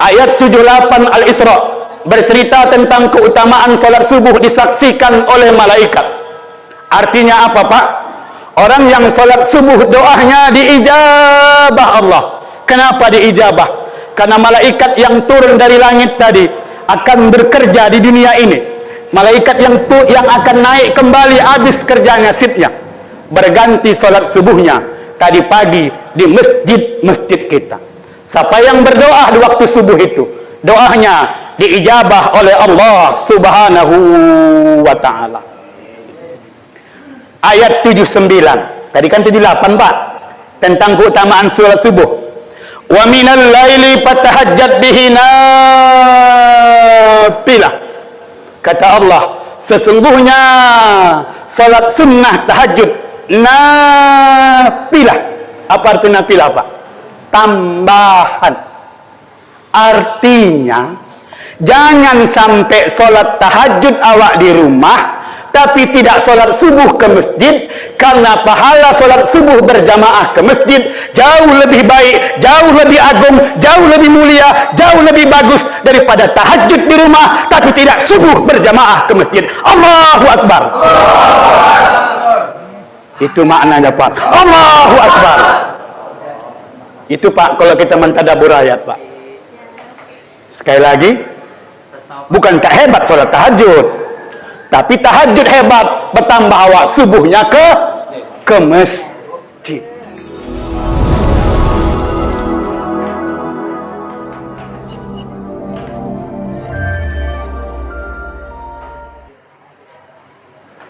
Ayat 78 Al-Isra bercerita tentang keutamaan salat subuh disaksikan oleh malaikat. Artinya apa, Pak? Orang yang salat subuh doanya diijabah Allah. Kenapa diijabah? Karena malaikat yang turun dari langit tadi akan bekerja di dunia ini. Malaikat yang akan naik kembali habis kerjanya shiftnya, berganti salat subuhnya tadi pagi di masjid kita. Siapa yang berdoa di waktu subuh itu, doanya diijabah oleh Allah Subhanahu wa ta'ala. Ayat 79, tadi kan 78, Pak, tentang keutamaan salat subuh. Wa minal laili fatahajjat bihi nafilah. Kata Allah, sesungguhnya salat sunnah tahajud nafilah. Apa arti nafilah, Pak? Tambahan. Artinya jangan sampai salat tahajud awak di rumah tapi tidak salat subuh ke masjid, karena pahala salat subuh berjamaah ke masjid jauh lebih baik, jauh lebih agung, jauh lebih mulia, jauh lebih bagus daripada tahajud di rumah tapi tidak subuh berjamaah ke masjid. Allahu Akbar. Itu maknanya, Pak. Allahu Akbar. Itu, Pak, kalau kita mentadabur ayat, Pak. Sekali lagi, bukan tak hebat sholat tahajud, tapi tahajud hebat, bertambah awak subuhnya ke masjid.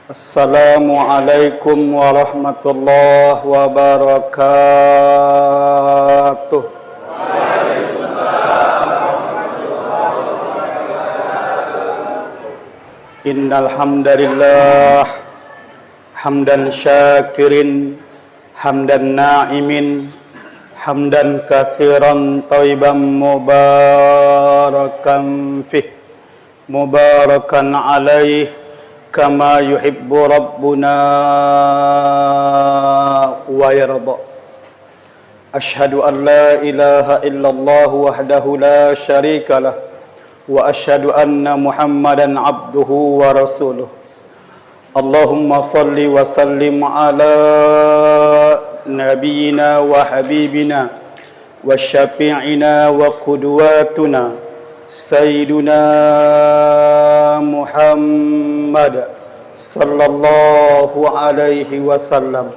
Assalamualaikum warahmatullahi wabarakatuh. Innal hamdalillah hamdan syakirin hamdan na'imin hamdan katsiran thayyiban mubarakan fih mubarakan alaih kama yuhibbu rabbuna wa yarda. Ashhadu an la ilaha illallah wahdahu la syarika lah wa ashhadu anna Muhammadan abduhu wa rasuluh. Allahumma salli wa sallim ala nabiyyina wa habibina wa syafi'ina wa qudwatuna Sayyiduna Muhammad sallallahu alaihi wasallam.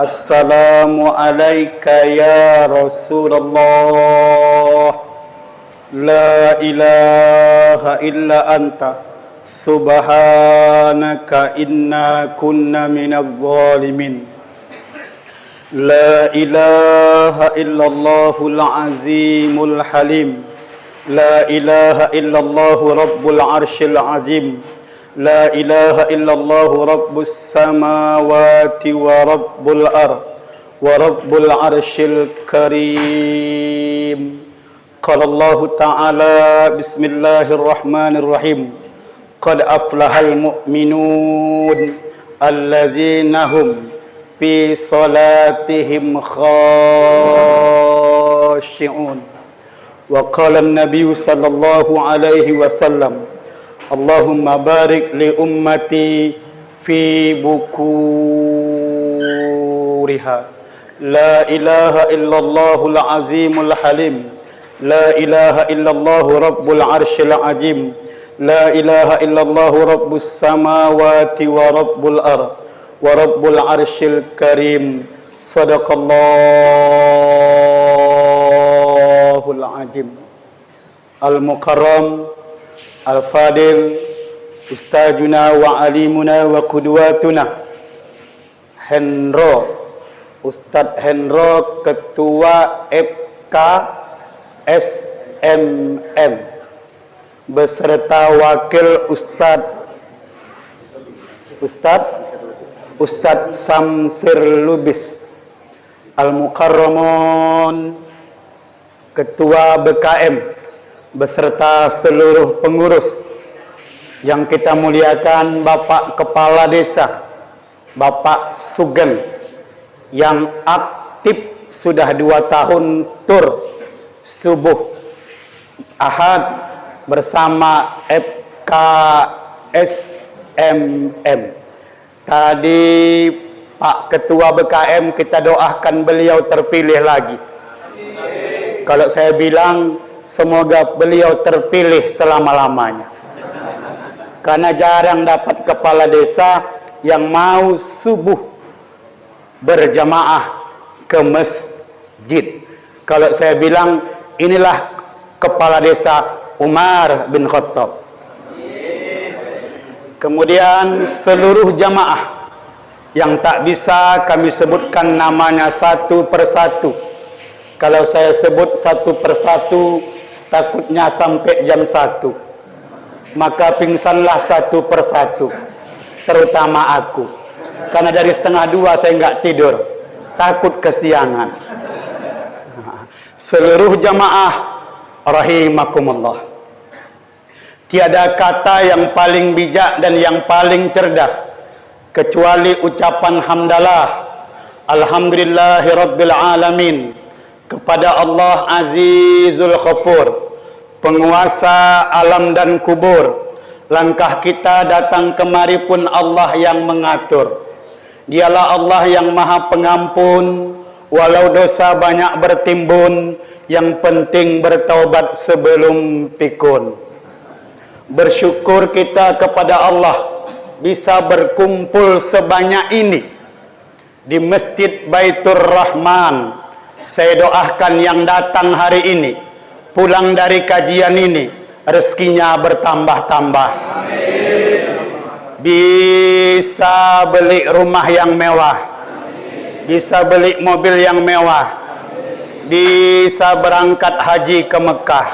Assalamu alayka ya Rasulullah. La ilaha illa anta subhanaka inna kunna minadh dhalimin. La ilaha illallahul azimul halim. La ilaha illallahu rabbul arshil azim. La ilaha illallahu rabbus samawati wa rabbul ard wa rabbul arshil karim. Qala Allah ta'ala bismillahirrahmanirrahim. Qad aflahal mu'minun allazina hum fi salatihim khashi'un. Wa qala an-nabiy sallallahu alaihi wasallam, Allahumma barik li ummati fi bukuriha. La ilaha illallahul azimul halim. La ilaha illallahu rabbul arshil azim. La ilaha illallahu rabbus samawati wa rabbul ard wa rabbul arshil karim. Sadaqallahul azim. Al-mukarram Al-Fadil Ustazuna wa alimuna wa qudwatuna Hendro, Ustadz Hendro, Ketua FK SMM, beserta Wakil Ustadz Samsir Lubis. Al-Mukarramun, Ketua BKM, beserta seluruh pengurus yang kita muliakan, Bapak Kepala Desa, Bapak Sugeng, yang aktif sudah 2 tahun tur subuh Ahad bersama FKSMM. Tadi Pak Ketua BKM kita doakan beliau terpilih lagi. Kalau saya bilang semoga beliau terpilih selama-lamanya. Karena jarang dapat kepala desa yang mau subuh berjamaah ke masjid. Kalau saya bilang inilah kepala desa Umar bin Khattab. Kemudian seluruh jamaah yang tak bisa kami sebutkan namanya satu persatu. Kalau saya sebut satu persatu, takutnya sampai jam 1. Maka pingsanlah satu persatu, terutama aku. Karena dari 1:30 saya nggak tidur, takut kesiangan. Seluruh jamaah rahimakumullah. Tiada kata yang paling bijak dan yang paling cerdas kecuali ucapan hamdalah alhamdulillahirabbil alamin kepada Allah Azizul Ghafur, penguasa alam dan kubur. Langkah kita datang kemari pun Allah yang mengatur. Dialah Allah yang maha pengampun, walau dosa banyak bertimbun, yang penting bertaubat sebelum pikun. Bersyukur kita kepada Allah bisa berkumpul sebanyak ini di Masjid Baitur Rahman. Saya doakan yang datang hari ini, pulang dari kajian ini, rezekinya bertambah-tambah. Bisa beli rumah yang mewah, bisa beli mobil yang mewah, bisa berangkat haji ke Mekah,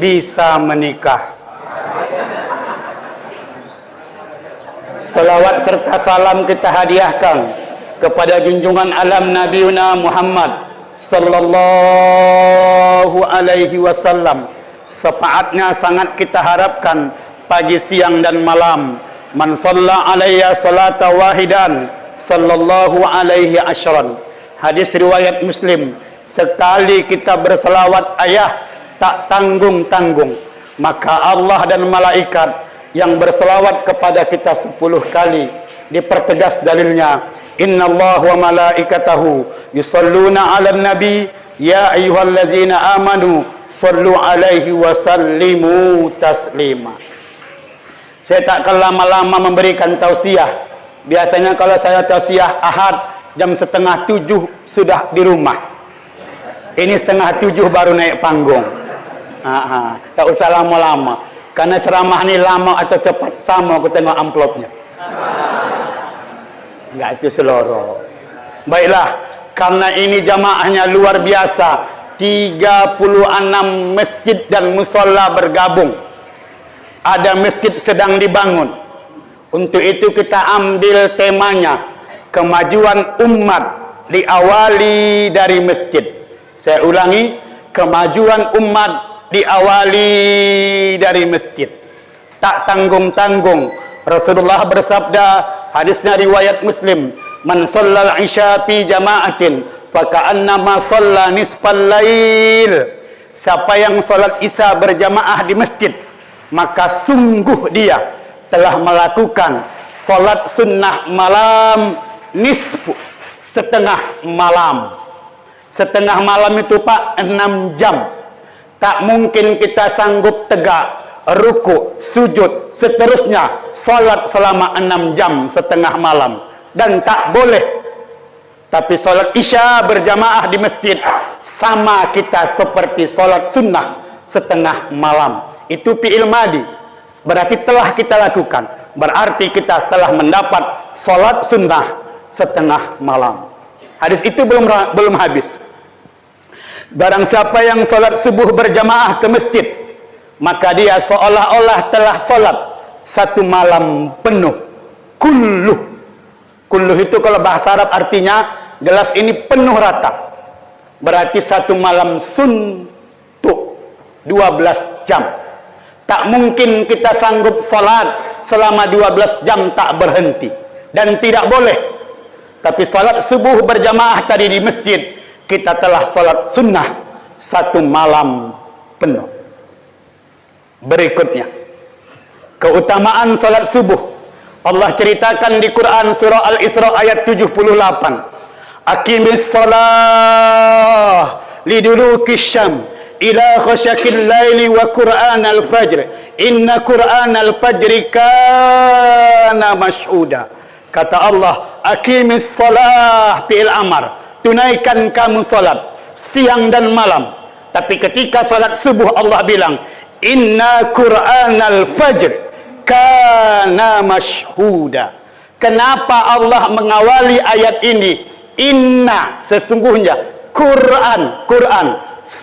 bisa menikah. Salawat serta salam kita hadiahkan kepada junjungan alam Nabiuna Muhammad sallallahu alaihi wasallam. Sepaatnya sangat kita harapkan pagi, siang dan malam. Man shalla alayya salata wahidan sallallahu alaihi asyran. Hadis riwayat Muslim. Sekali kita berselawat ayah tak tanggung-tanggung, maka Allah dan malaikat yang berselawat kepada kita 10 kali. Dipertegas dalilnya, innallaha wa malaikatahu yusalluna 'alan nabi ya ayyuhallazina amanu sallu 'alaihi wa sallimu taslima. Saya tak akan lama-lama memberikan tausiah. Biasanya kalau saya tausiah Ahad jam 6:30 sudah di rumah. Ini 6:30 baru naik panggung. Tak usah lama-lama. Karena ceramah ini lama atau cepat sama aku tengok amplopnya. Enggak, itu seloro. Baiklah, karena ini jamaahnya luar biasa, 36 masjid dan musola bergabung. Ada masjid sedang dibangun. Untuk itu kita ambil temanya, kemajuan umat diawali dari masjid. Saya ulangi, kemajuan umat diawali dari masjid. Tak tanggung-tanggung. Rasulullah bersabda, hadisnya riwayat Muslim, man shallal isya fi jama'atin faka'annama shalla nisfal lail. Siapa yang salat isya berjamaah di masjid, maka sungguh dia telah melakukan salat sunnah malam nisfu, setengah malam. Setengah malam itu Pak 6 jam. Tak mungkin kita sanggup tegak, ruku, sujud, seterusnya salat selama 6 jam setengah malam. Dan tak boleh. Tapi salat isya berjamaah di masjid sama kita seperti salat sunnah setengah malam. Itu fi'il madi. Berarti telah kita lakukan. Berarti kita telah mendapat salat sunnah setengah malam. Hadis itu belum habis. Barang siapa yang salat subuh berjamaah ke masjid, maka dia seolah-olah telah salat satu malam penuh. Kulluh. Kulluh itu kalau bahasa Arab artinya gelas ini penuh rata. Berarti satu malam suntuk 12 jam. Tak mungkin kita sanggup salat selama 12 jam tak berhenti. Dan tidak boleh. Tapi salat subuh berjamaah tadi di masjid, kita telah salat sunnah satu malam penuh. Berikutnya, keutamaan salat subuh. Allah ceritakan di Quran surah Al-Isra ayat 78. Aqimis shalah liduluki syam ila khasyakil laili wa Qur'an al-fajr. Inna Qur'an al-fajri kana mashhuda. Kata Allah, aqimis shalah fi'il amar. Tunaikan kamu salat siang dan malam. Tapi ketika salat subuh Allah bilang, inna Qur'an al-fajr kana mashhuda. Kenapa Allah mengawali ayat ini? Inna, sesungguhnya Quran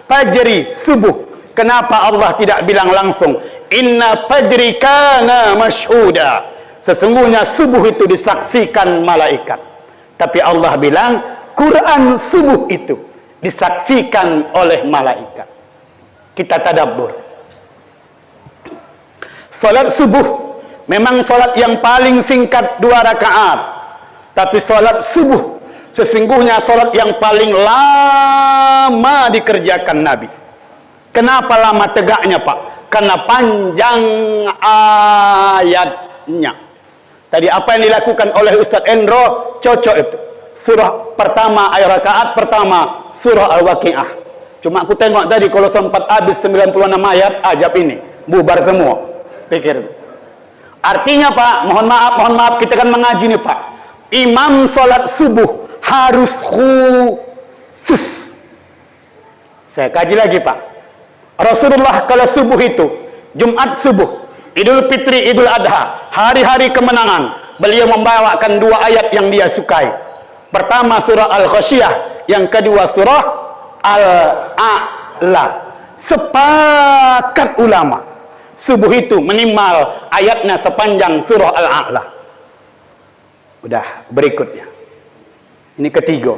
fajri, subuh. Kenapa Allah tidak bilang langsung inna fajri kana mashhuda? Sesungguhnya subuh itu disaksikan malaikat. Tapi Allah bilang Quran subuh itu disaksikan oleh malaikat. Kita tadabbur. Salat subuh memang salat yang paling singkat 2 rakaat. Tapi salat subuh sesungguhnya salat yang paling lama dikerjakan Nabi. Kenapa lama tegaknya, Pak? Karena panjang ayatnya. Tadi apa yang dilakukan oleh Ustaz Endro cocok itu. Surah pertama, ayat rakaat pertama surah Al-Waqiah. Cuma aku tengok tadi kalau sempat habis 96 ayat, ajab ini bubar semua. Pikir. Artinya, Pak, mohon maaf kita kan mengaji nih, Pak. Imam salat subuh harus khusus. Saya kaji lagi, Pak. Rasulullah kalau subuh itu, Jumat subuh, Idul Fitri, Idul Adha, hari-hari kemenangan, beliau membawakan 2 ayat yang dia sukai. Pertama surah Al-Ghasyiyah, yang kedua surah Al-A'la. Sepakat ulama, subuh itu minimal ayatnya sepanjang surah Al-A'la. Udah, berikutnya. Ini ketiga.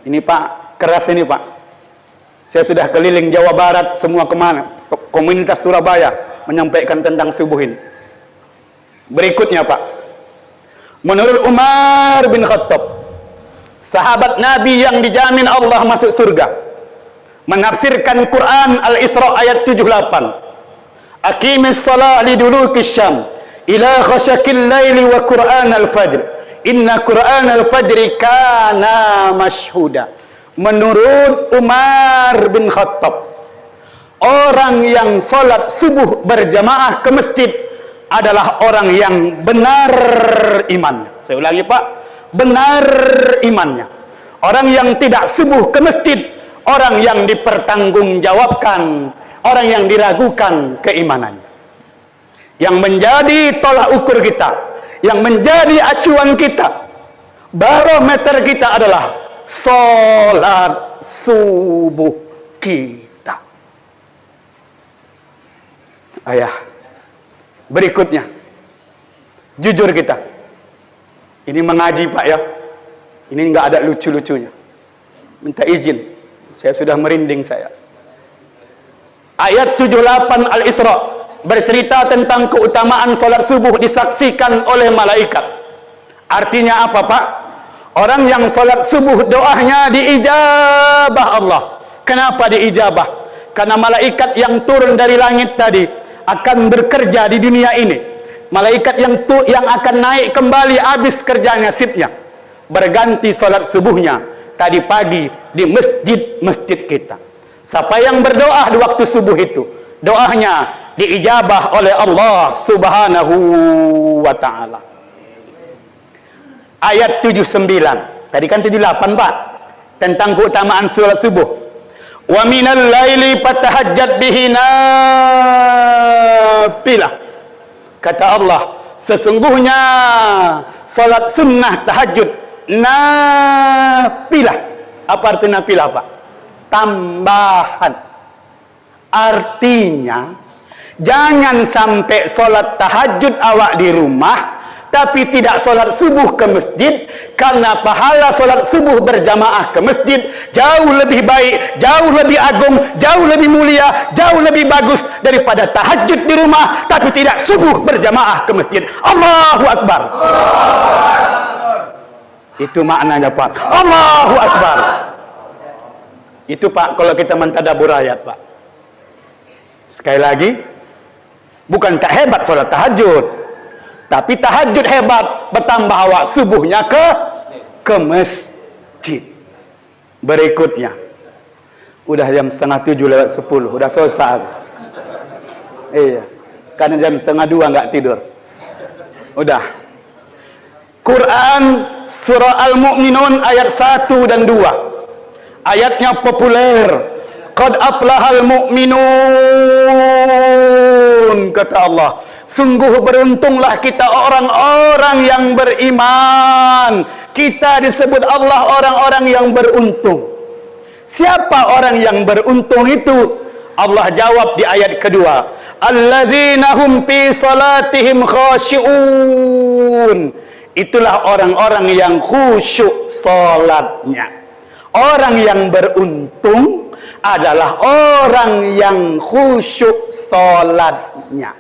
Ini Pak, keras ini Pak. Saya sudah keliling Jawa Barat, semua kemana? Komunitas Surabaya menyampaikan tentang subuh ini. Berikutnya Pak. Menurut Umar bin Khattab, sahabat Nabi yang dijamin Allah masuk surga, menafsirkan Quran Al-Isra ayat 78. Aqimis shalah liduluki syam ila khasyakil laili wa Qur'an al-fajr. Inna Qur'an al-fajri kana mashhuda. Menurut Umar bin Khattab, orang yang salat subuh berjamaah ke masjid adalah orang yang benar imannya. Saya ulangi, Pak, benar imannya. Orang yang tidak subuh ke masjid, orang yang dipertanggungjawabkan, orang yang diragukan keimanannya. Yang menjadi tolak ukur kita, yang menjadi acuan kita, barometer kita adalah salat subuh kita. Ayah, berikutnya, jujur kita. Ini mengaji Pak ya, ini nggak ada lucu-lucunya. Minta izin, saya sudah merinding saya. Ayat 78 Al-Isra bercerita tentang keutamaan salat subuh disaksikan oleh malaikat. Artinya apa, Pak? Orang yang salat subuh doanya diijabah Allah. Kenapa diijabah? Karena malaikat yang turun dari langit tadi akan bekerja di dunia ini. Malaikat yang akan naik kembali habis kerjanya shiftnya, berganti salat subuhnya tadi pagi di masjid-masjid kita. Siapa yang berdoa di waktu subuh itu, doanya diijabah oleh Allah Subhanahu wa ta'ala. Ayat 79. Tadi kan 78, Pak, tentang keutamaan salat subuh. Wa minal laili fatahajjat bihi nafilah. Kata Allah, sesungguhnya salat sunnah tahajud nafilah. Apa arti nafilah, Pak? Tambahan. Artinya jangan sampai salat tahajud awak di rumah tapi tidak salat subuh ke masjid, karena pahala salat subuh berjamaah ke masjid jauh lebih baik, jauh lebih agung, jauh lebih mulia, jauh lebih bagus daripada tahajud di rumah tapi tidak subuh berjamaah ke masjid. Allahu Akbar. Itu maknanya, Pak. Allahu Akbar. Itu, Pak, kalau kita mentadabbur ayat, Pak. Sekali lagi, bukan tak hebat solat tahajud, tapi tahajud hebat, bertambah awak subuhnya ke masjid. Berikutnya, udah jam 6:30 udah selesai. Iya, karena jam 1:30 nggak tidur. Udah. Quran surah Al-Mu'minun ayat 1 dan 2. Ayatnya populer. Qad aflahal mu'minun, kata Allah. Sungguh beruntunglah kita orang-orang yang beriman. Kita disebut Allah orang-orang yang beruntung. Siapa orang yang beruntung itu? Allah jawab di ayat kedua. Allazina hum fi salatihim khashi'un. Itulah orang-orang yang khusyuk salatnya. Orang yang beruntung adalah orang yang khusyuk salatnya.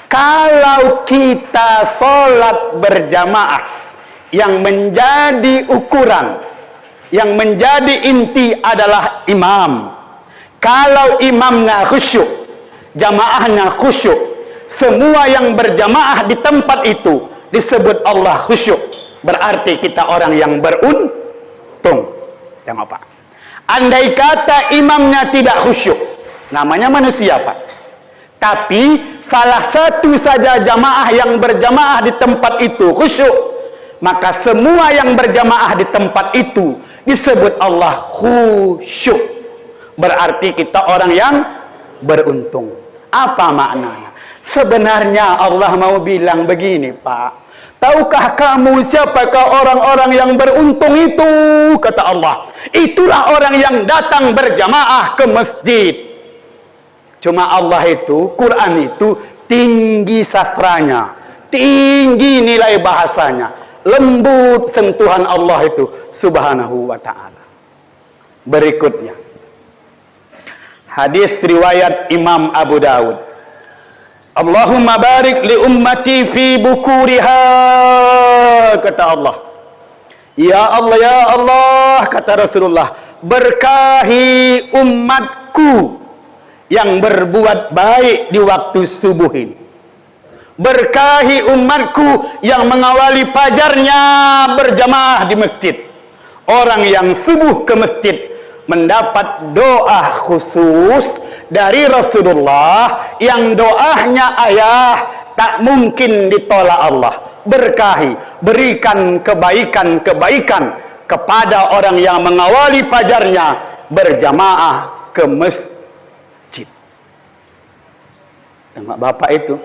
Kalau kita salat berjamaah, yang menjadi ukuran, yang menjadi inti adalah imam. Kalau imamnya khusyuk, jamaahnya khusyuk, semua yang berjamaah di tempat itu disebut Allah khusyuk. Berarti kita orang yang beruntung. Yang apa? Andai kata imamnya tidak khusyuk, namanya manusia, Pak. Tapi salah satu saja jamaah yang berjamaah di tempat itu khusyuk, maka semua yang berjamaah di tempat itu disebut Allah khusyuk. Berarti kita orang yang beruntung. Apa maknanya? Sebenarnya Allah mau bilang begini, Pak. Tahukah kamu siapakah orang-orang yang beruntung itu? Kata Allah. Itulah orang yang datang berjamaah ke masjid. Cuma Allah itu, Quran itu tinggi sastranya, tinggi nilai bahasanya, lembut sentuhan Allah itu subhanahu wa ta'ala. Berikutnya, hadis riwayat Imam Abu Dawud. Allahumma barik li ummati fi bukuriha, kata Allah. Ya Allah, kata Rasulullah, berkahi umatku yang berbuat baik di waktu subuh ini. Berkahi umatku yang mengawali fajarnya berjamaah di masjid. Orang yang subuh ke masjid mendapat doa khusus dari Rasulullah yang doanya ayah tak mungkin ditolak Allah. Berkahi, berikan kebaikan-kebaikan kepada orang yang mengawali fajarnya berjamaah ke masjid. Tengok Bapak itu,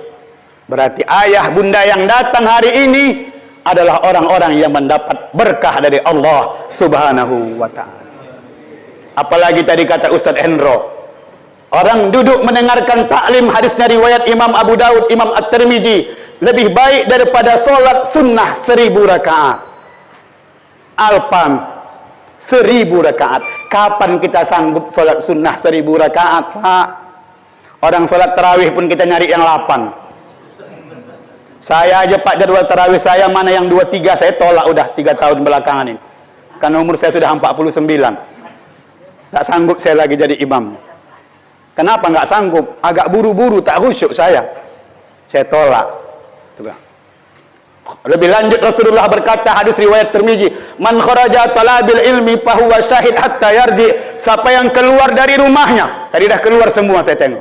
berarti ayah bunda yang datang hari ini adalah orang-orang yang mendapat berkah dari Allah subhanahu wa ta'ala. Apalagi tadi kata Ustaz Hendro, orang duduk mendengarkan taklim hadisnya riwayat Imam Abu Daud, Imam At-Tirmidzi, lebih baik daripada solat sunnah 1000 rakaat. Alpan 1000 rakaat. Kapan kita sanggup solat sunnah 1000 rakaat, Pak? Orang solat tarawih pun kita nyari yang 8. Saya aja Pak, jadwal tarawih saya mana yang 2-3 saya tolak udah 3 tahun belakangan ini. Karena umur saya sudah 49. Tak sanggup saya lagi jadi imam. Kenapa nggak sanggup? Agak buru-buru, tak khusyuk saya tolak. Lebih lanjut Rasulullah berkata, hadis riwayat Tirmizi, man kharaja talabil ilmi fahuwa syahid hatta yarji. Siapa yang keluar dari rumahnya, tadi dah keluar semua saya tengok,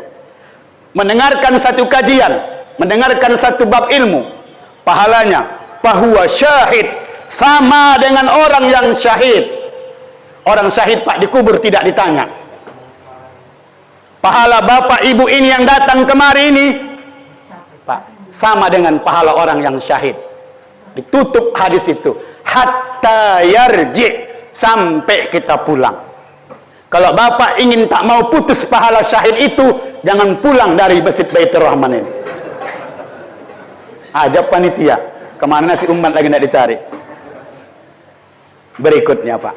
mendengarkan satu kajian, mendengarkan satu bab ilmu, pahalanya fahuwa syahid, sama dengan orang yang syahid. Orang syahid Pak dikubur tidak ditanya. Pahala bapak ibu ini yang datang kemari ini, Pak, sama dengan pahala orang yang syahid. Ditutup hadis itu, hatta yarji, sampai kita pulang. Kalau bapak ingin tak mau putus pahala syahid itu, jangan pulang dari masjid Baitur Rahman ini. Ajab panitia, kemana si umat lagi nak dicari? Berikutnya Pak,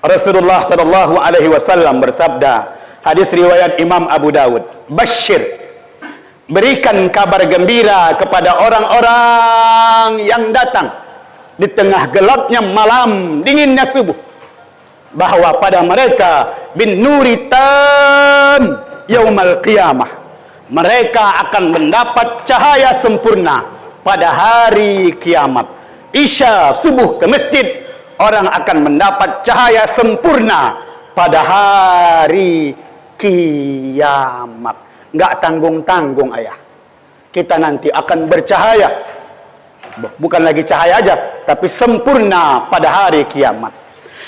Rasulullah sallallahu alaihi wasallam bersabda, hadis riwayat Imam Abu Dawud, Bashir, berikan kabar gembira kepada orang-orang yang datang di tengah gelapnya malam, dinginnya subuh, bahwa pada mereka bin nuritan, yaumal qiyamah. Mereka akan mendapat cahaya sempurna pada hari kiamat. Isya subuh ke masjid, orang akan mendapat cahaya sempurna pada hari kiamat. Nggak tanggung-tanggung ayah, kita nanti akan bercahaya. Bukan lagi cahaya aja, tapi sempurna pada hari kiamat.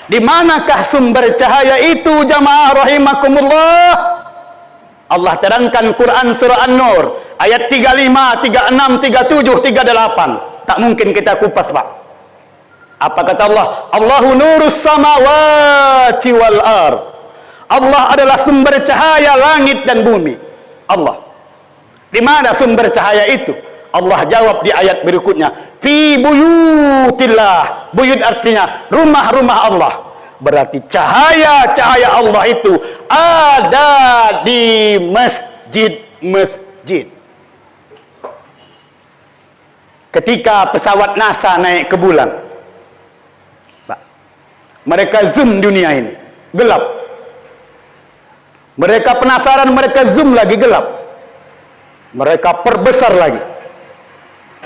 Di manakah sumber cahaya itu jamaah rahimakumullah? Allah terangkan Quran surah An-Nur ayat 35, 36, 37, 38. Tak mungkin kita kupas, Pak. Apa kata Allah? Allahu nurus samawati wal ard. Allah adalah sumber cahaya langit dan bumi. Allah. Di mana sumber cahaya itu? Allah jawab di ayat berikutnya, fi buyutillah. Buyut artinya rumah-rumah Allah. Berarti cahaya-cahaya Allah itu ada di masjid-masjid. Ketika pesawat NASA naik ke bulan, mereka zoom dunia ini, gelap. Mereka penasaran, mereka zoom lagi, gelap. Mereka perbesar lagi.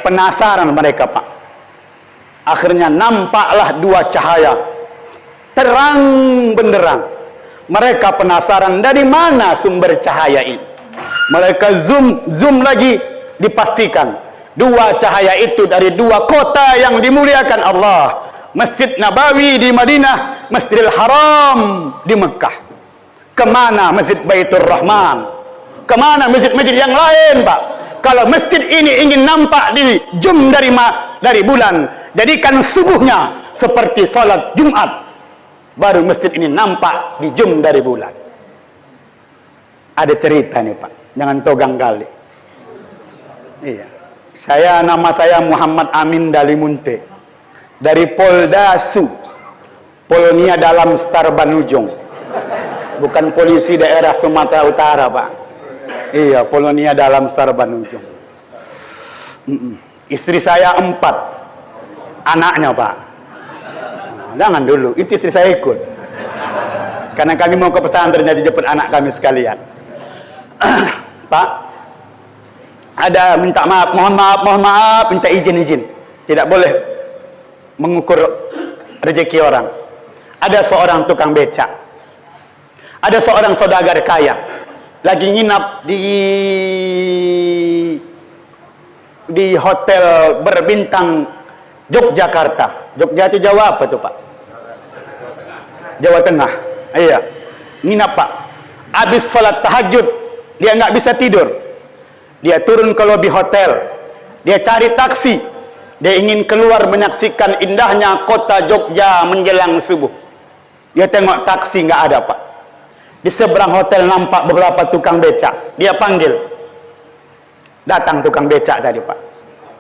Penasaran mereka, Pak. Akhirnya nampaklah dua cahaya terang benderang. Mereka penasaran dari mana sumber cahaya ini. Mereka zoom lagi, dipastikan dua cahaya itu dari dua kota yang dimuliakan Allah. Masjid Nabawi di Madinah, Masjidil Haram di Mekah. Kemana Masjid Baitur Rahman? Kemana masjid-masjid yang lain, Pak? Kalau masjid ini ingin nampak di zoom dari bulan, jadikan subuhnya seperti salat Jumat, baru masjid ini nampak di zoom dari bulan. Ada cerita nih, Pak, jangan togang kali. Iya, nama saya Muhammad Amin Dalimunte dari Polda Su, Polonia Dalam Star Banujong, bukan polisi daerah Sumatera Utara, Pak. Iya, Polonia Dalam Star Banujong. Istri saya 4 anaknya, Pak. Jangan dulu, itu istri saya ikut. Karena kami mau ke pesantren, jadi jemput anak kami sekalian. Pak, ada minta maaf, mohon maaf, minta izin. Tidak boleh mengukur rezeki orang. Ada seorang tukang becak, ada seorang saudagar kaya, lagi nginap di hotel berbintang Yogyakarta. Jogja itu Jawa apa tuh, Pak? Jawa Tengah. Iya, nginap, Pak. Habis sholat tahajud, dia nggak bisa tidur. Dia turun ke lobi hotel, dia cari taksi. Dia ingin keluar menyaksikan indahnya kota Jogja menjelang subuh. Dia tengok taksi nggak ada, Pak. Di seberang hotel nampak beberapa tukang becak. Dia panggil. Datang tukang becak tadi, Pak.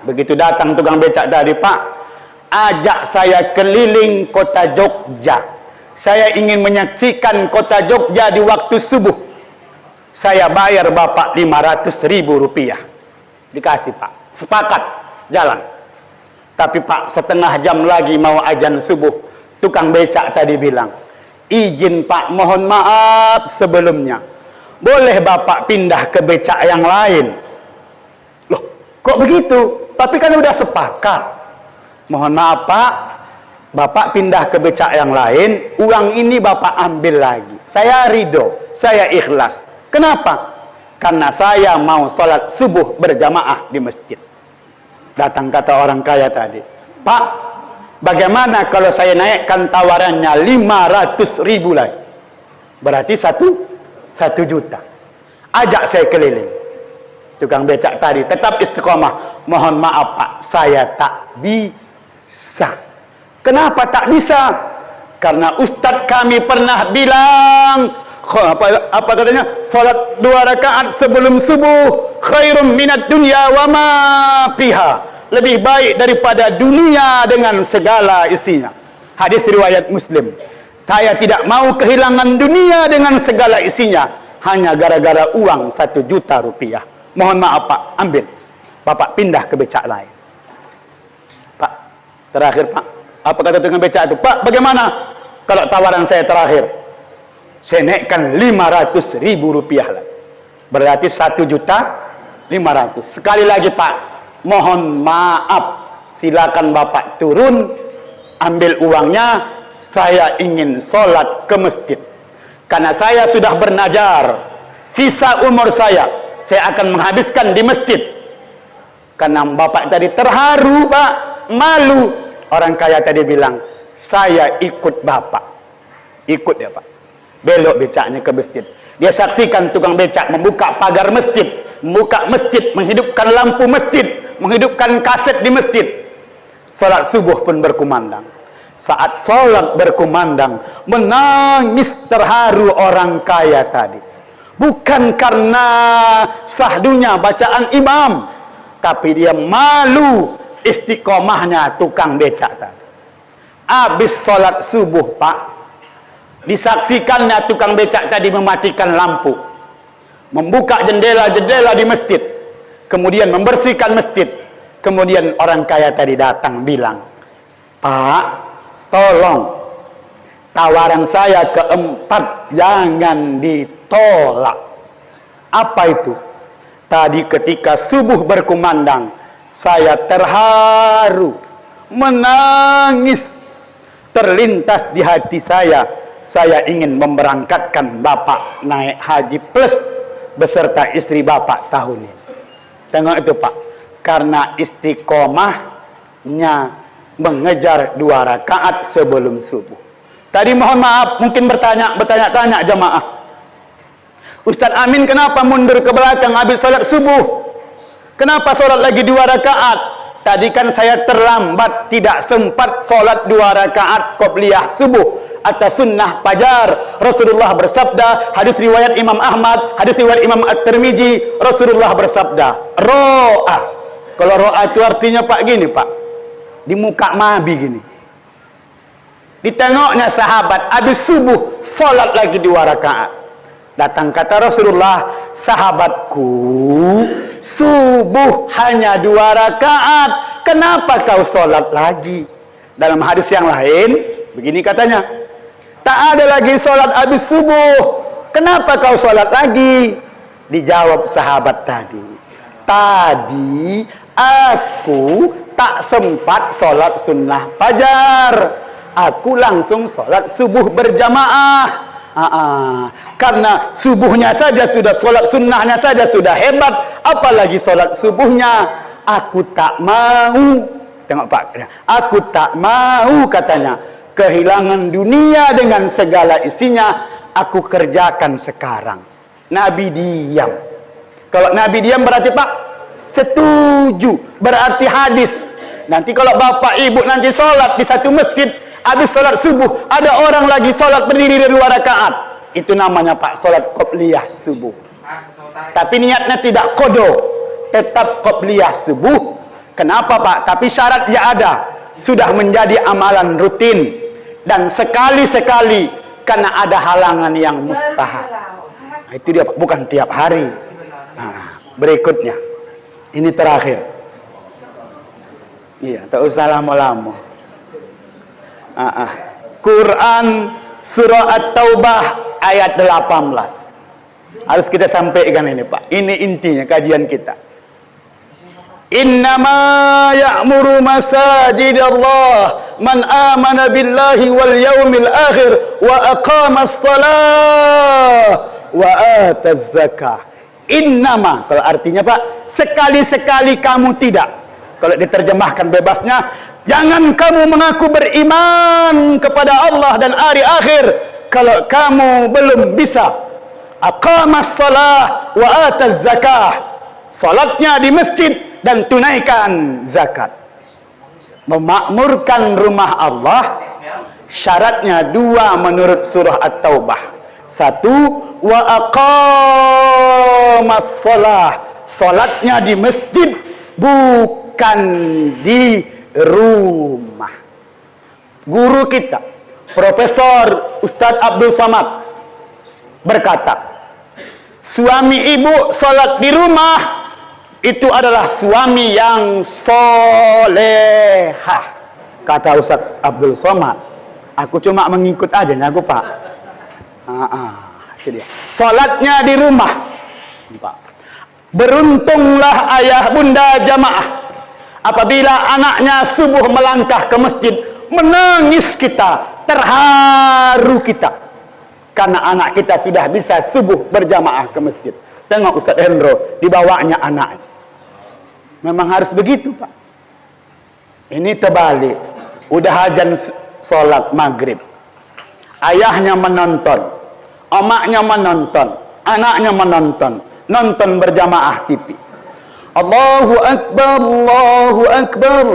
Begitu datang tukang becak tadi, Pak, ajak saya keliling kota Jogja. Saya ingin menyaksikan kota Jogja di waktu subuh. Saya bayar Bapak 500.000 rupiah. Dikasih, Pak. Sepakat, jalan. Tapi, Pak, setengah jam lagi mau azan subuh. Tukang becak tadi bilang, izin, Pak, mohon maaf sebelumnya. Boleh Bapak pindah ke becak yang lain? Loh, kok begitu? Tapi kan udah sepakat. Mohon maaf, Pak, Bapak pindah ke becak yang lain, uang ini Bapak ambil lagi. Saya ridho, saya ikhlas. Kenapa? Karena saya mau sholat subuh berjamaah di masjid. Datang kata orang kaya tadi, Pak, bagaimana kalau saya naikkan tawarannya 500.000 lagi? Berarti 1 juta. Ajak saya keliling. Tukang becak tadi tetap istiqomah. Mohon maaf, Pak, saya tak bisa. Kenapa tak bisa? Karena Ustadz kami pernah bilang, apa katanya? Salat 2 rakaat sebelum subuh khairum minad dunya wa ma fiha. Lebih baik daripada dunia dengan segala isinya. Hadis riwayat Muslim. Saya tidak mau kehilangan dunia dengan segala isinya hanya gara-gara uang 1 juta rupiah. Mohon maaf, Pak, ambil. Bapak pindah ke becak lain. Pak, terakhir, Pak, apa kata tukang becak itu? Pak, bagaimana kalau tawaran saya terakhir? Saya naikkan 500.000 rupiah lagi. Berarti 1.500.000. Sekali lagi Pak, mohon maaf, silakan Bapak turun, ambil uangnya. Saya ingin sholat ke masjid, karena saya sudah bernazar, sisa umur saya akan menghabiskan di masjid. Karena Bapak tadi terharu Pak, malu. Orang kaya tadi bilang, saya ikut Bapak. Ikut ya Pak. Belok becaknya ke masjid. Dia saksikan tukang becak membuka pagar masjid, membuka masjid, menghidupkan lampu masjid, menghidupkan kaset di masjid. Salat subuh pun berkumandang. Saat salat berkumandang, menangis terharu orang kaya tadi. Bukan karena sahdunya bacaan imam, tapi dia malu istiqomahnya tukang becak tadi. Habis salat subuh Pak, disaksikannya tukang becak tadi mematikan lampu, membuka jendela-jendela di masjid, kemudian membersihkan masjid. Kemudian orang kaya tadi datang bilang, Pak, tolong tawaran saya keempat jangan ditolak. Apa itu? Tadi ketika subuh berkumandang, saya terharu, menangis, terlintas di hati saya ingin memberangkatkan Bapak naik haji plus beserta istri Bapak tahun ini. Tengok itu Pak, karena istiqomahnya mengejar 2 rakaat sebelum subuh. Tadi mohon maaf, mungkin bertanya-tanya jamaah, Ustaz Amin kenapa mundur ke belakang habis salat subuh? Kenapa salat lagi 2 rakaat? Tadi kan saya terlambat, tidak sempat salat 2 rakaat qobliyah subuh atas sunnah fajar. Rasulullah bersabda, hadis riwayat Imam Ahmad, hadis riwayat Imam At-Tirmizi, Rasulullah bersabda, ro'a. Kalau ro'a itu artinya Pak gini Pak, di muka mabi gini. Ditengoknya sahabat, habis subuh salat lagi 2 rakaat. Datang kata Rasulullah, sahabatku, subuh hanya 2 rakaat, kenapa kau salat lagi? Dalam hadis yang lain begini katanya, tak ada lagi salat habis subuh, kenapa kau salat lagi? Dijawab sahabat tadi aku tak sempat salat sunnah fajar, aku langsung salat subuh berjamaah. Karena subuhnya saja sudah, salat sunnahnya saja sudah hebat, apalagi salat subuhnya. Aku tak mau, tengok Pak, aku tak mau katanya kehilangan dunia dengan segala isinya, aku kerjakan sekarang. Nabi diam. Kalau Nabi diam berarti Pak setuju, berarti hadis. Nanti kalau bapak ibu nanti sholat di satu masjid, habis sholat subuh ada orang lagi sholat berdiri 2 rakaat, itu namanya Pak sholat qobliyah subuh. Tapi niatnya tidak kodo, tetap qobliyah subuh. Kenapa Pak? Tapi syaratnya ada, sudah menjadi amalan rutin dan sekali-sekali karena ada halangan yang mustahil. Nah, itu dia Pak, bukan tiap hari. Nah, berikutnya ini terakhir. Iya, tak usah lama-lama. Quran surah At-Taubah ayat 18. Harus kita sampaikan ini Pak. Ini intinya kajian kita. Innama ya'muru masajidallah man amana billahi wal yaumil akhir wa aqamas salah wa ataz zakah. Innama, kalau artinya Pak, sekali-sekali kamu tidak. Kalau diterjemahkan bebasnya, jangan kamu mengaku beriman kepada Allah dan hari akhir kalau kamu belum bisa aqamas salah wa ataz zakah, salatnya di masjid dan tunaikan zakat. Memakmurkan rumah Allah syaratnya 2 menurut surah At-Taubah. 1, wa aqamas salah, salatnya di masjid bukan di rumah. Guru kita Profesor Ustadz Abdul Somad berkata, suami ibu salat di rumah itu adalah suami yang solehah. Kata Ustadz Abdul Somad, aku cuma mengikut aja aku Pak. Itu dia. Salatnya di rumah Beruntunglah ayah bunda jamaah apabila anaknya subuh melangkah ke masjid, menangis kita, terharu kita, karena anak kita sudah bisa subuh berjamaah ke masjid. Tengok Ustaz Hendro, dibawanya anak. Memang harus begitu, Pak. Ini terbalik. Udah azan sholat maghrib, ayahnya menonton, omaknya menonton, anaknya menonton, nonton berjamaah TV. Allahu Akbar, Allahu Akbar.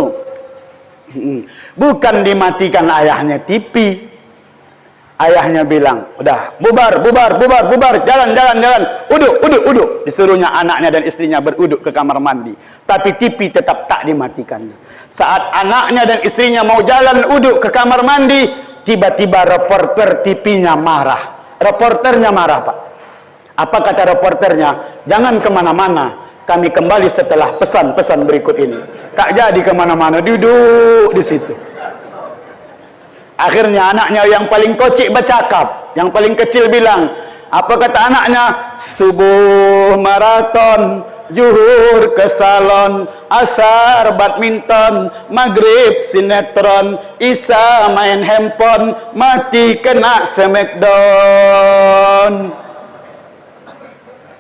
Bukan dimatikan ayahnya TV. Ayahnya bilang, udah bubar, bubar, bubar, bubar, jalan, jalan, jalan, uduk, uduk, uduk. Disuruhnya anaknya dan istrinya beruduk ke kamar mandi. Tapi TV tetap tak dimatikan. Saat anaknya dan istrinya mau jalan uduk ke kamar mandi, tiba-tiba reporter TV-nya marah. Reporternya marah, Pak. Apa kata reporternya? Jangan kemana-mana, kami kembali setelah pesan-pesan berikut ini. Tak jadi kemana-mana, duduk di situ. Akhirnya anaknya yang paling kocik bercakap, yang paling kecil bilang, apa kata anaknya? Subuh maraton, zuhur ke salon, asar badminton, maghrib sinetron, isya main handphone, mati kena smackdown.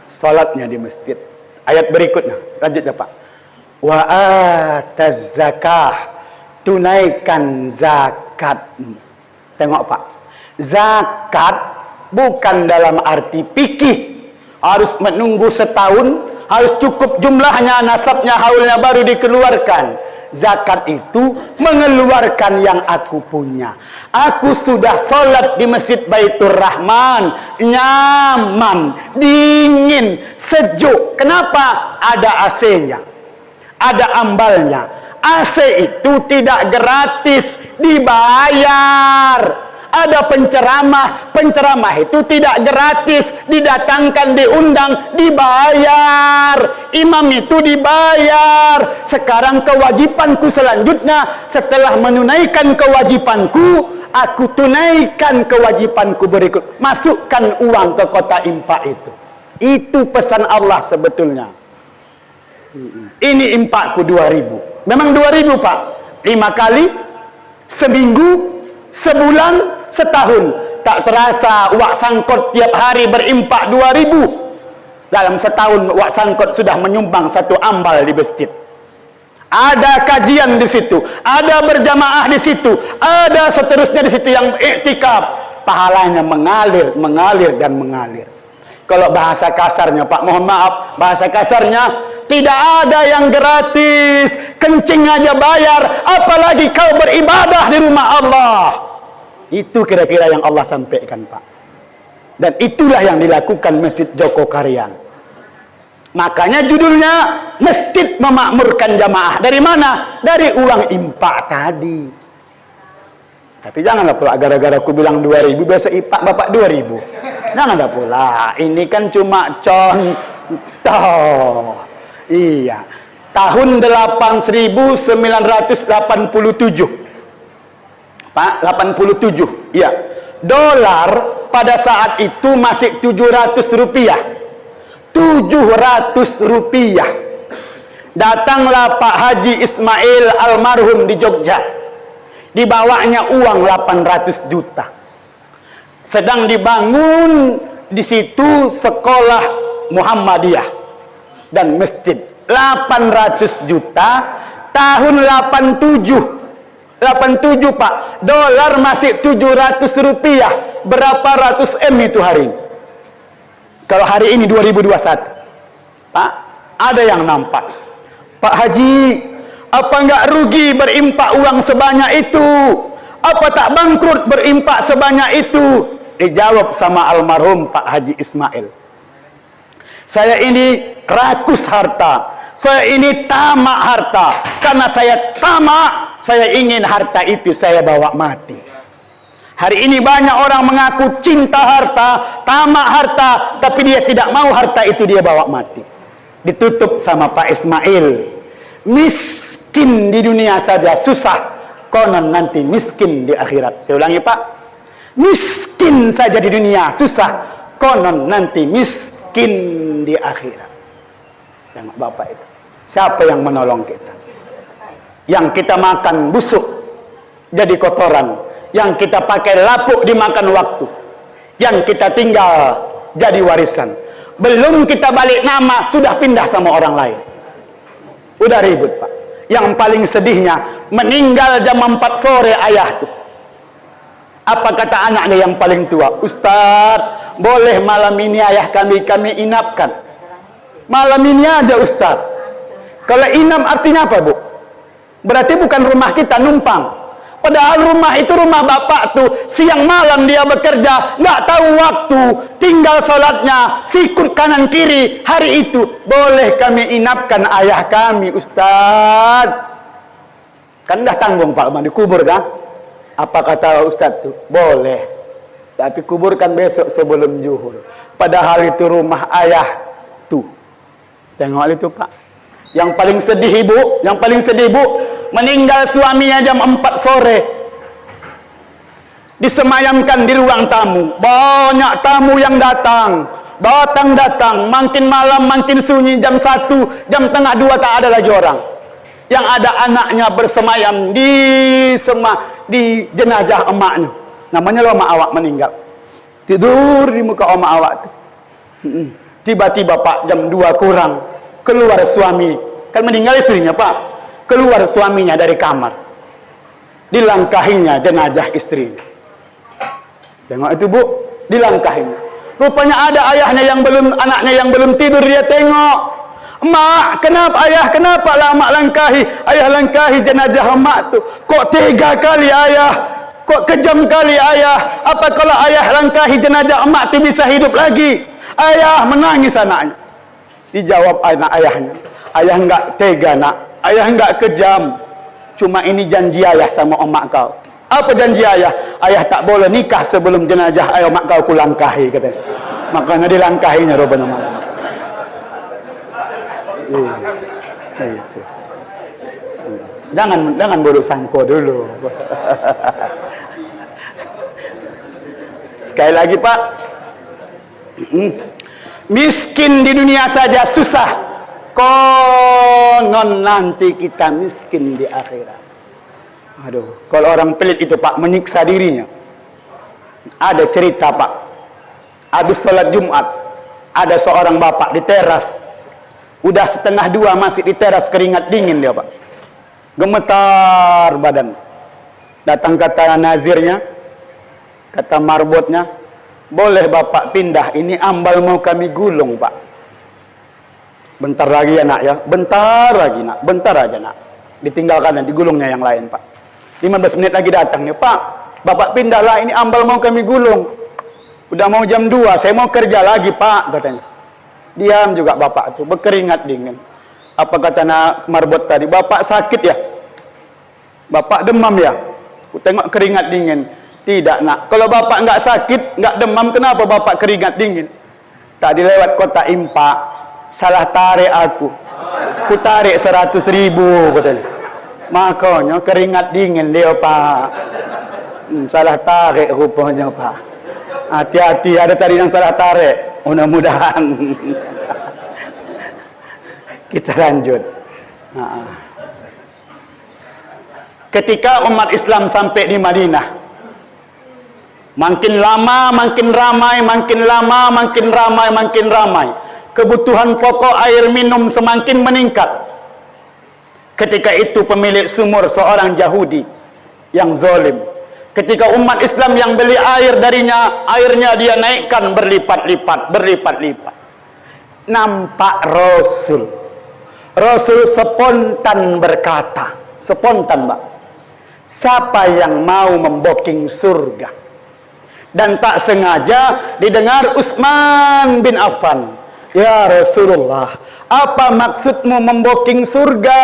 Salatnya di masjid. Ayat berikutnya, lanjutnya Pak. Wa ataz zakah, tunaikan zakat. Tengok Pak, zakat bukan dalam arti fikih harus menunggu setahun, harus cukup jumlahnya, nasabnya, haulnya baru dikeluarkan. Zakat itu mengeluarkan yang aku punya. Aku sudah sholat di Masjid Baitur Rahman, nyaman, dingin, sejuk. Kenapa? Ada AC-nya, ada ambalnya. AC itu tidak gratis, dibayar. Ada penceramah, penceramah itu tidak gratis, didatangkan, diundang, dibayar. Imam itu dibayar. Sekarang kewajibanku selanjutnya, setelah menunaikan kewajibanku, aku tunaikan kewajibanku berikut. Masukkan uang ke kotak infak itu. Itu pesan Allah sebetulnya. Ini infakku 2.000. Memang 2.000 Pak, 5 kali, seminggu, sebulan, setahun. Tak terasa Wak Sangkot tiap hari berimpak 2.000. Dalam setahun Wak Sangkot sudah menyumbang 1 ambal di masjid. Ada kajian di situ, ada berjamaah di situ, ada seterusnya di situ yang iktikaf. Pahalanya mengalir, mengalir dan mengalir. Kalau bahasa kasarnya Pak, mohon maaf, bahasa kasarnya, tidak ada yang gratis. Kencing aja bayar, apalagi kau beribadah di rumah Allah. Itu kira-kira yang Allah sampaikan Pak. Dan itulah yang dilakukan Masjid Joko Karian. Makanya judulnya Masjid Memakmurkan Jamaah. Dari mana? Dari uang infak tadi. Tapi janganlah pula gara-gara aku bilang 2.000 biasa infak Bapak 2.000. Janganlah pula. Ini kan cuma contoh. Iya. Tahun 1987. Pak, 87. Iya. Dolar pada saat itu masih 700 rupiah. 700 rupiah. Datanglah Pak Haji Ismail almarhum di Jogja. Dibawanya uang 800 juta. Sedang dibangun di situ sekolah Muhammadiyah dan masjid. 800 juta tahun 87 Pak, dolar masih 700 rupiah. Berapa ratus M itu hari ini? Kalau hari ini 2021 Pak, ada yang nampak, Pak Haji, apa enggak rugi berimpak uang sebanyak itu? Apa tak bangkrut berimpak sebanyak itu? Dijawab sama almarhum Pak Haji Ismail, saya ini rakus harta, saya ini tamak harta. Karena saya tamak, saya ingin harta itu saya bawa mati. Hari ini banyak orang mengaku cinta harta, tamak harta, tapi dia tidak mau harta itu dia bawa mati. Ditutup sama Pak Ismail, miskin di dunia saja susah, konon nanti miskin di akhirat. Saya ulangi Pak, miskin saja di dunia susah, konon nanti miskin miskin di akhirat. Tengok Bapak itu. Siapa yang menolong kita? Yang kita makan busuk jadi kotoran, yang kita pakai lapuk dimakan waktu, yang kita tinggal jadi warisan. Belum kita balik nama sudah pindah sama orang lain. Udah ribut, Pak. Yang paling sedihnya meninggal jam 4 sore ayah tuh. Apa kata anaknya yang paling tua? Ustaz, boleh malam ini ayah kami inapkan. Malam ini aja Ustaz. Kalau inap artinya apa, Bu? Berarti bukan rumah kita numpang. Padahal rumah itu rumah bapak tuh. Siang malam dia bekerja, nggak tahu waktu, tinggal sholatnya, sikut kanan kiri. Hari itu boleh kami inapkan ayah kami, Ustaz. Kan dah tanggung Pak, dikubur kan? Apa kata Ustaz tuh? Boleh. Tapi kuburkan besok sebelum zuhur. Padahal itu rumah ayah tuh. Tengok itu Pak. Yang paling sedih ibu, meninggal suaminya jam 4 sore. Disemayamkan di ruang tamu. Banyak tamu yang datang. Makin malam makin sunyi, jam 1, jam tengah 2 tak ada lagi orang. Yang ada anaknya bersemayam di jenazah emaknya. Namanya lo emak awak meninggal. Tidur di muka emak awak tuh. Tiba-tiba Pak jam 2 kurang keluar suami, kan meninggal istrinya Pak, keluar suaminya dari kamar, dilangkahinya jenazah istrinya. Tengok itu Bu, dilangkahinya. Rupanya ada anaknya yang belum tidur, dia tengok. Mak, kenapa ayah, kenapa lah mak langkahi, ayah langkahi jenazah mak tuh. Kok tega kali ayah, kok kejam kali ayah. Apa kalau ayah langkahi jenazah mak tuh bisa hidup lagi? Ayah menangis anaknya. Dijawab anak ayahnya, ayah enggak tega nak, ayah enggak kejam, cuma ini janji ayah sama emak kau. Apa janji ayah? Ayah tak boleh nikah sebelum jenazah ayah emak kau kulangkahi, katanya. Makanya dilangkahinya rupanya malam. Jangan bodoh sangko dulu. Sekali lagi Pak, miskin di dunia saja susah, konon nanti kita miskin di akhirat. Aduh, kalau orang pelit itu Pak menyiksa dirinya. Ada cerita Pak, habis sholat Jumat, ada seorang bapak di teras, udah 1:30 masih di teras, keringat dingin dia Pak, gemetar badan. Datang kata nazirnya, kata marbotnya, boleh Bapak pindah, ini ambal mau kami gulung Pak. Bentar lagi ya nak ya, bentar lagi nak, bentar aja nak. Ditinggalkan dan digulungnya yang lain Pak. 15 menit lagi datang nih Pak, Bapak pindahlah, ini ambal mau kami gulung. Udah mau jam 2, saya mau kerja lagi Pak, katanya. Diam juga Bapak tuh, berkeringat dingin. Apa kata marbot tadi, Bapak sakit ya? Bapak demam ya? Ku tengok keringat dingin. Tidak nak, kalau Bapak nggak sakit, nggak demam, kenapa Bapak keringat dingin? Tadi lewat kota Impak, salah tarik aku. Ku tarik 100.000 katanya. Makanya keringat dingin dia Pak. Salah tarik rupanya Pak. Hati-hati, ada tadi yang salah tarik. Mudah-mudahan. Kita lanjut. Ketika umat Islam sampai di Madinah, makin lama makin ramai, makin lama makin ramai, makin ramai. Kebutuhan pokok air minum semakin meningkat. Ketika itu pemilik sumur seorang Yahudi yang zalim. Ketika umat Islam yang beli air darinya, airnya dia naikkan berlipat-lipat, berlipat-lipat. Nampak Rasul. Rasul spontan berkata, spontan Mbak, siapa yang mau memboking surga? Dan tak sengaja didengar Utsman bin Affan. Ya Rasulullah, apa maksudmu memboking surga?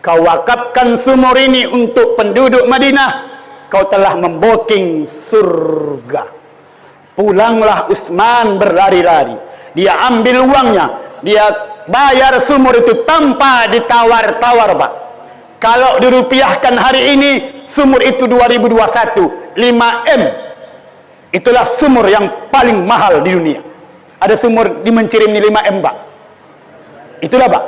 Kau wakafkan sumur ini untuk penduduk Madinah, kau telah memboking surga. Pulanglah Utsman berlari-lari. Dia ambil uangnya, dia bayar sumur itu tanpa ditawar-tawar Pak. Kalau dirupiahkan hari ini, sumur itu 2021, 5M. Itulah sumur yang paling mahal di dunia. Ada sumur di Mencirim ni 5M, Pak. Itulah, Pak.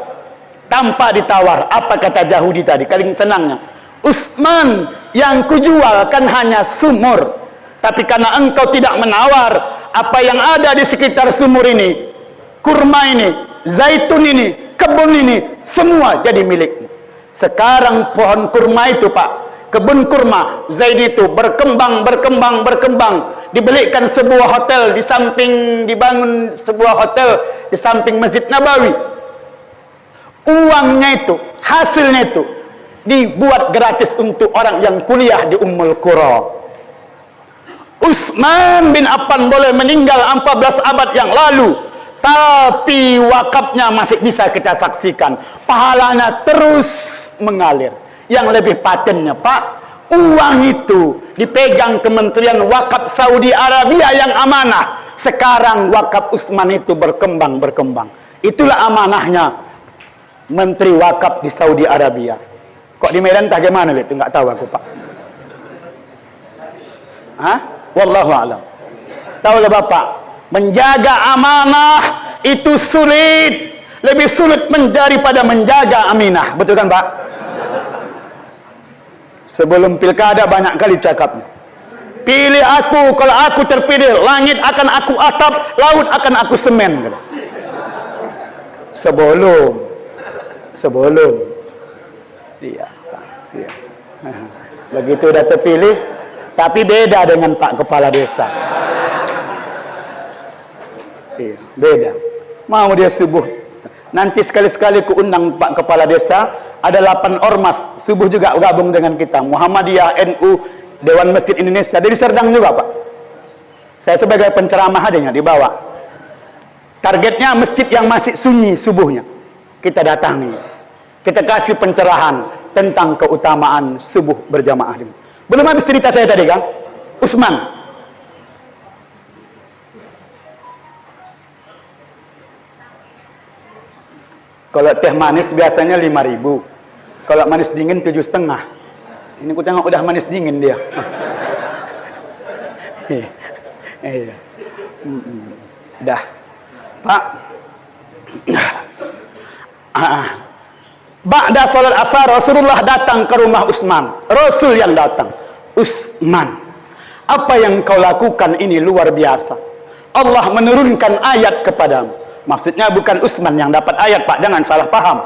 Tanpa ditawar. Apa kata Yahudi tadi? Kali senangnya, Utsman, yang kujual kan hanya sumur. Tapi karena engkau tidak menawar, apa yang ada di sekitar sumur ini, kurma ini, zaitun ini, kebun ini, semua jadi milikmu. Sekarang pohon kurma itu, Pak, kebun kurma, zaid itu berkembang, dibelikan sebuah hotel di samping, dibangun sebuah hotel di samping Masjid Nabawi. Uangnya itu, hasilnya itu dibuat gratis untuk orang yang kuliah di Ummul Qura. Utsman bin Affan boleh meninggal 14 abad yang lalu, tapi wakafnya masih bisa kita saksikan, pahalanya terus mengalir. Yang lebih patennya, Pak, uang itu dipegang Kementerian Wakaf Saudi Arabia yang amanah. Sekarang wakaf Utsman itu berkembang. Itulah amanahnya Menteri Wakaf di Saudi Arabia. Kok di Medan tak gimana itu? Nggak tahu aku, Pak. Hah? Wallahu a'lam. Tahulah Bapak, menjaga amanah itu sulit, lebih sulit daripada menjaga aminah. Betul kan, Pak? Sebelum pilkada banyak kali cakapnya. Pilih aku, kalau aku terpilih, langit akan aku atap, laut akan aku semen. Sebelum. Iya. Begitu udah terpilih, tapi beda dengan Pak Kepala Desa. Iya, beda. Mau dia subuh. Nanti sekali-sekali ku undang Pak Kepala Desa, ada 8 ormas subuh juga gabung dengan kita. Muhammadiyah, NU, Dewan Masjid Indonesia. Dari Serdang juga, Pak. Saya sebagai penceramah adanya dibawa. Targetnya masjid yang masih sunyi subuhnya kita datangi. Kita kasih pencerahan tentang keutamaan subuh berjamaah. Belum habis cerita saya tadi kan, Utsman. Kalau teh manis biasanya 5.000. Kalau manis dingin 7,5. Ini ku tengok udah manis dingin dia. Iya. Dah. Pak. Ba'da salat asar Rasulullah datang ke rumah Utsman. Rasul yang datang. Utsman, apa yang kau lakukan ini luar biasa. Allah menurunkan ayat kepadamu. Maksudnya bukan Utsman yang dapat ayat, Pak, jangan salah paham.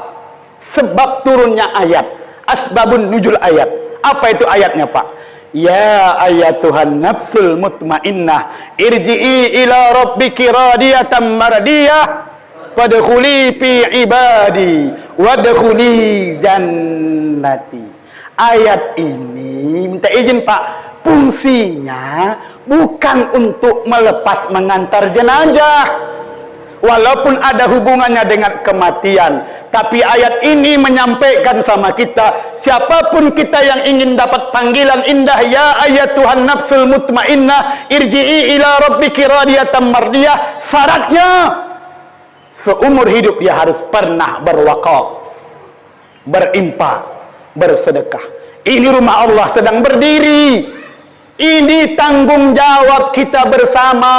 Sebab turunnya ayat, asbabun nuzul ayat. Apa itu ayatnya, Pak? Ya ayatuhan nafsul mutmainnah, irji'i ila rabbiki radiyatan mardiyah, wadkhuli fi ibadi, wadkhuli jannati. Ayat ini, minta izin Pak, fungsinya bukan untuk melepas mengantar jenazah, walaupun ada hubungannya dengan kematian. Tapi ayat ini menyampaikan sama kita, siapapun kita yang ingin dapat panggilan indah, ya ayatuhan nafsul mutmainnah, irji'i ila rabbiki radiyatan mardiyah, syaratnya seumur hidup dia harus pernah berwakaf, berinfak, bersedekah. Ini rumah Allah sedang berdiri. Ini tanggung jawab kita bersama.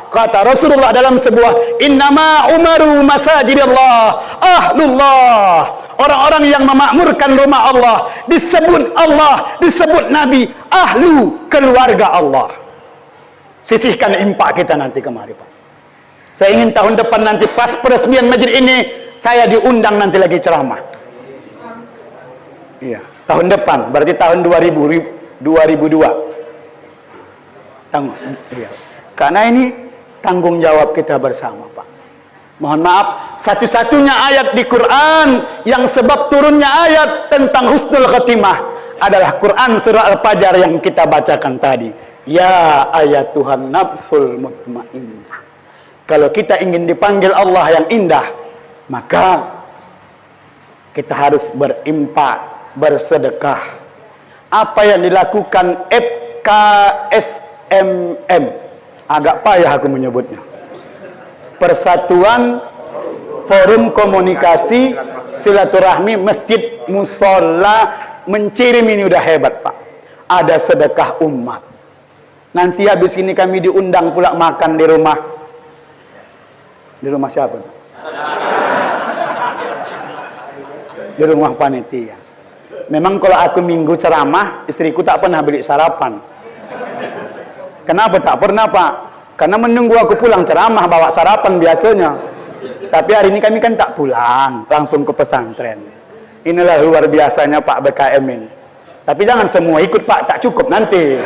Kata Rasulullah dalam sebuah, innama umaru masajidillah ahlullah. Orang-orang yang memakmurkan rumah Allah, disebut Nabi, ahlu keluarga Allah. Sisihkan impak kita nanti kemari, Pak. Saya ingin tahun depan nanti pas peresmian masjid ini, saya diundang nanti lagi ceramah. Iya, tahun depan, berarti tahun 2002. Iya. Karena ini tanggung jawab kita bersama, Pak. Mohon maaf, satu-satunya ayat di Quran yang sebab turunnya ayat tentang husnul khatimah adalah Quran surah Al-Fajr yang kita bacakan tadi. Ya ayatuhan nafsul mutmainnah. Kalau kita ingin dipanggil Allah yang indah, maka kita harus berimpak, bersedekah. Apa yang dilakukan FKSMM, agak payah aku menyebutnya, Persatuan Forum Komunikasi Silaturahmi Masjid Musola Mencirim, ini udah hebat, Pak. Ada sedekah umat. Nanti habis ini kami diundang pula makan di rumah Di rumah siapa? Di rumah panitia. Memang kalau aku minggu ceramah, istriku tak pernah beli sarapan. Kenapa tak pernah, Pak? Karena menunggu aku pulang ceramah bawa sarapan biasanya. Tapi hari ini kami kan tak pulang, langsung ke pesantren. Inilah luar biasanya Pak BKM ini. Tapi jangan semua ikut Pak, tak cukup nanti.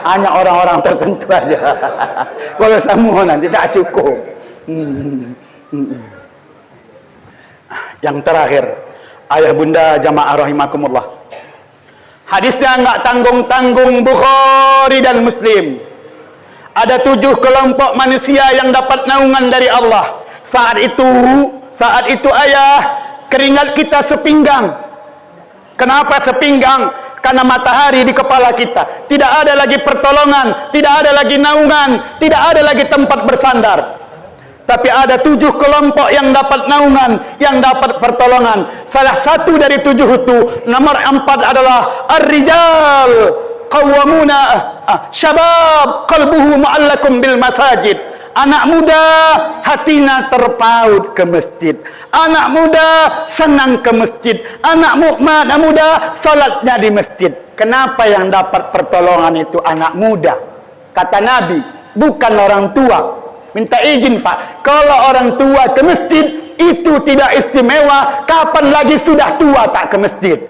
Hanya orang-orang tertentu aja. Kalau semua nanti tak cukup. Yang terakhir, ayah bunda jamaah rahimakumullah. Hadisnya enggak tanggung-tanggung Bukhari dan Muslim. Ada 7 kelompok manusia yang dapat naungan dari Allah. Saat itu ayah, keringat kita sepinggang. Kenapa sepinggang? Karena matahari di kepala kita. Tidak ada lagi pertolongan, tidak ada lagi naungan, tidak ada lagi tempat bersandar. Tapi ada 7 kelompok yang dapat naungan, yang dapat pertolongan. Salah satu dari 7 itu, nomor 4 adalah ar-rijal qawwamuna syabab qalbuhu mu'allakum bil masajid. Anak muda hatinya terpaut ke masjid. Anak muda senang ke masjid. Anak muda salatnya di masjid. Kenapa yang dapat pertolongan itu anak muda? Kata Nabi, bukan orang tua. Minta izin Pak, kalau orang tua ke masjid itu tidak istimewa. Kapan lagi sudah tua tak ke masjid?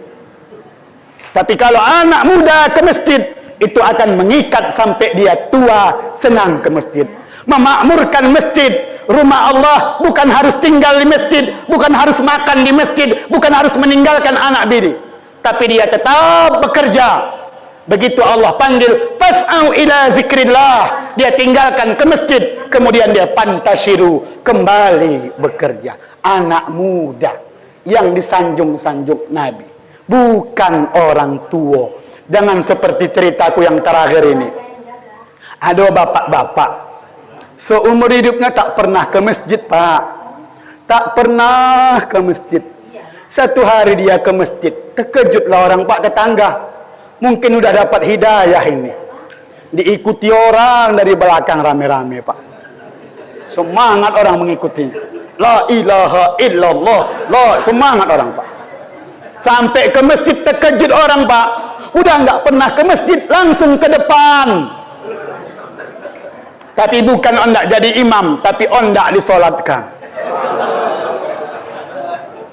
Tapi kalau anak muda ke masjid, itu akan mengikat sampai dia tua senang ke masjid. Memakmurkan masjid, rumah Allah, bukan harus tinggal di masjid, bukan harus makan di masjid, bukan harus meninggalkan anak bini, tapi dia tetap bekerja. Begitu Allah panggil, fas'au ila zikrillah, dia tinggalkan ke masjid, kemudian dia pantashiru, kembali bekerja. Anak muda yang disanjung-sanjung Nabi, bukan orang tua. Jangan seperti ceritaku yang terakhir ini. Ada bapak-bapak seumur hidupnya tak pernah ke masjid, Pak. Tak pernah ke masjid. Satu hari dia ke masjid, terkejutlah orang Pak tetangga. Mungkin udah dapat hidayah ini. Diikuti orang dari belakang rame-rame, Pak. Semangat orang mengikutinya. La ilaha illallah. Semangat orang, Pak. Sampai ke masjid terkejut orang, Pak. Udah nggak pernah ke masjid, langsung ke depan. Tapi bukan ondak jadi imam, tapi ondak disolatkan.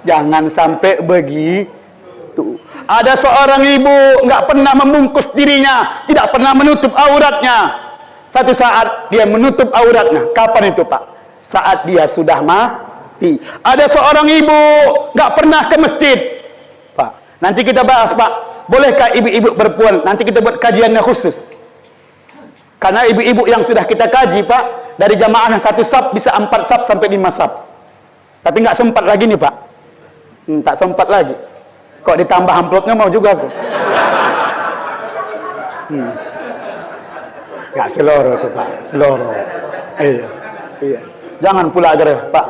Jangan sampai begitu. Ada seorang ibu nggak pernah membungkus dirinya, tidak pernah menutup auratnya. Satu saat dia menutup auratnya. Kapan itu, Pak? Saat dia sudah mati. Ada seorang ibu nggak pernah ke masjid, Pak. Nanti kita bahas, Pak. Bolehkah ibu-ibu perempuan? Nanti kita buat kajiannya khusus. Karena ibu-ibu yang sudah kita kaji, Pak, dari jamaah 1 saf bisa 4 saf sampai 5 saf. Tapi nggak sempat lagi nih, Pak. Tak sempat lagi. Kok ditambah amplopnya mau juga aku. Nggak seloro tuh, Pak. Seloro. Iya. Jangan pula agar, Pak.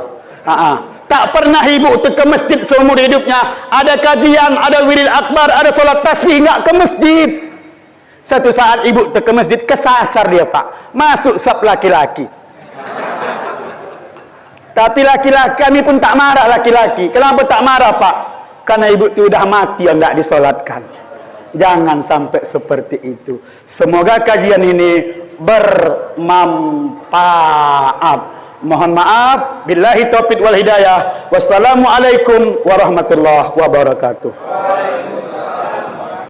Tak pernah ibu ke masjid seumur hidupnya. Ada kajian, ada wirid akbar, ada sholat tasbih, nggak ke masjid. Satu saat ibu ke masjid, kesasar dia, Pak. Masuk saf laki-laki. Tapi laki-laki, kami pun tak marah laki-laki. Kenapa tak marah, Pak? Karena ibu itu sudah mati yang tidak disolatkan. Jangan sampai seperti itu. Semoga kajian ini bermanfaat. Mohon maaf. Billahi taufiq wal hidayah. Wassalamualaikum warahmatullahi wabarakatuh.